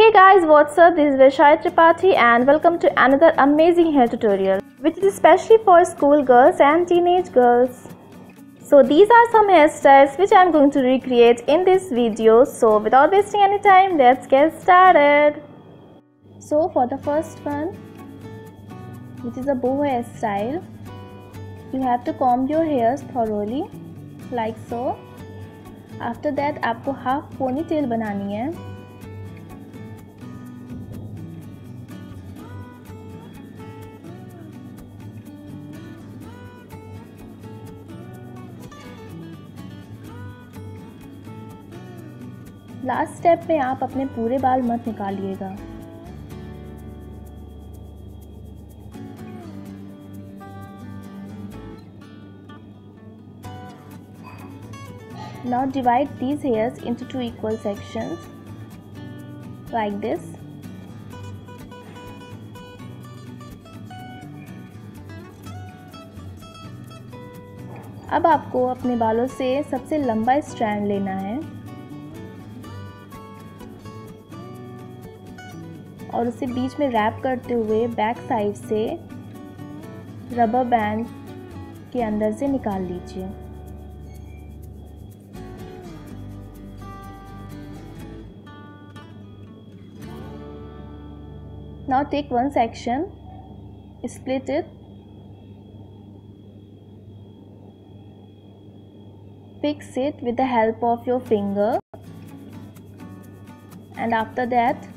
Hey guys, what's up? This is Vaishai Tripathi and welcome to another amazing hair tutorial which is especially for school girls and teenage girls. So these are some hairstyles which I am going to recreate in this video. So without wasting any time, let's get started. So for the first one, which is a bow hairstyle, you have to comb your hairs thoroughly like so. After that आपको half ponytail बनानी है. Last step में आप अपने पूरे बाल मत निकालिएगा. Now divide these hairs into two equal sections like this. अब आपको अपने बालों से सबसे लंबा स्ट्रैंड लेना है और उसे बीच में रैप करते हुए बैक साइड से रबर बैंड के अंदर से निकाल लीजिए. Now take one section, split it, fix it with the help of your finger, and after that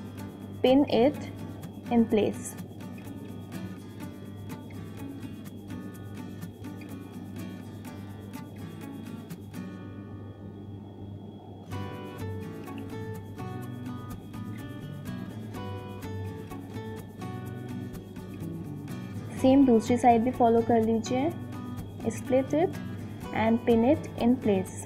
pin it in place. Same दूसरी साइड भी फॉलो कर लीजिए. Split it and pin it in place.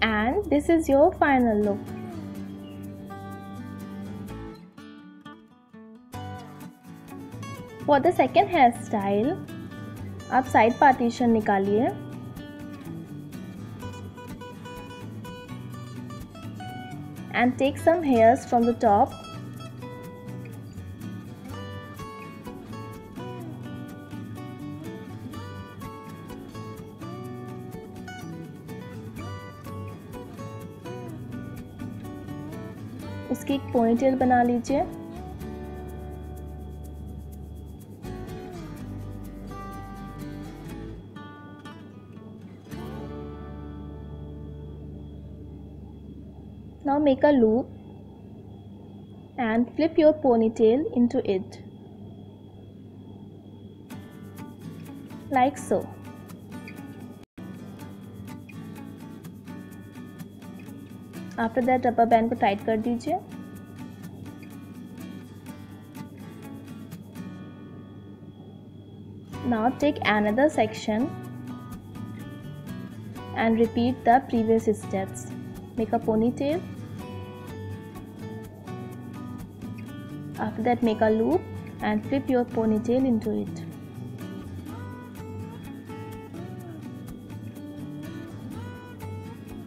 And this is your final look. For the second hairstyle, आप side partition निकालिए and take some hairs from the top. उसकी एक ponytail बना लीजिए. Now make a loop and flip your ponytail into it like so. After that rubber band को tight कर दीजिए. Now take another section and repeat the previous steps. Make a ponytail. After that make a loop and flip your ponytail into it.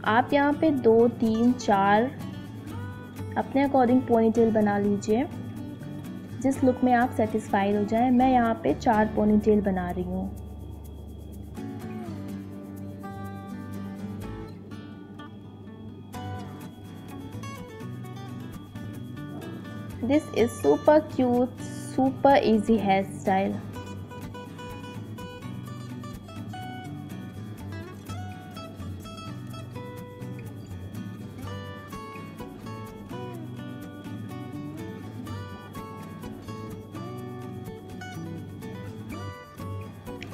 आप यहाँ पे 2, 3, 4 अपने according ponytail बना लीजिए. जिस लुक में आप सेटिस्फाइड हो जाएं. मैं यहाँ पे 4 पोनीटेल बना रही हूँ. This is super cute, super easy hairstyle.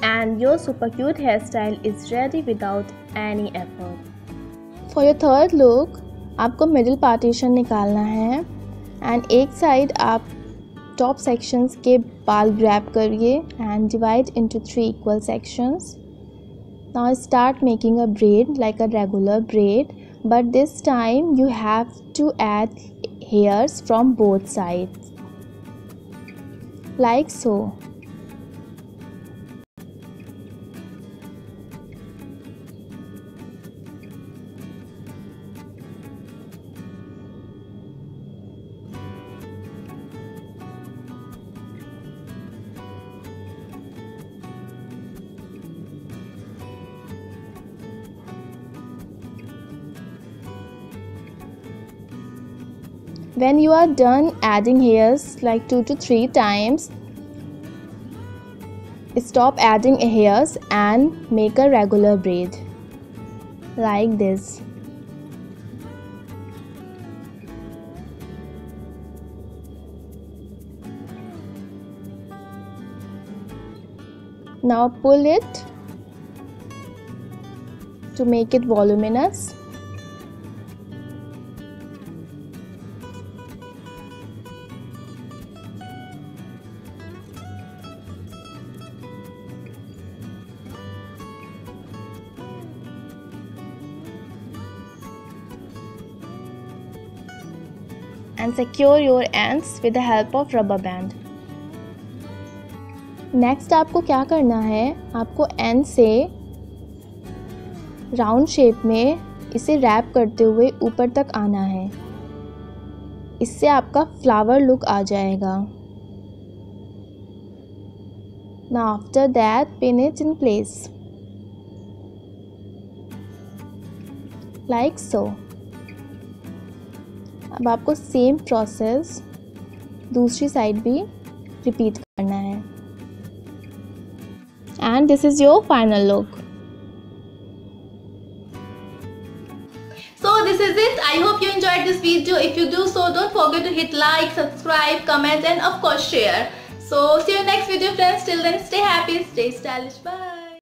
And your super cute hairstyle is ready without any effort. For your third look, आपको middle partition निकालना है. एंड एक साइड आप टॉप सेक्शंस के बाल ग्रैब करिए and divide into 3 equal sections. Now start making a bread like a regular bread but this time you have to add hairs from both sides, like so. When you are done adding hairs like 2 to 3 times, stop adding hairs and make a regular braid like this. Now pull it to make it voluminous. And secure your ends with the help of rubber band. Next आपको क्या करना है, आपको and से round shape में इसे rap करते हुए ऊपर तक आना है। इससे आपका फ्लावर लुक आ जाएगा। Now after that pin it in place like so. अब आपको सेम प्रोसेस दूसरी साइड भी रिपीट करना है। And this is your final look. So this is it. I hope you enjoyed this video. If you do so, don't forget to hit like, subscribe, comment and of course share. So see you next video friends. Till then stay happy, stay stylish. Bye.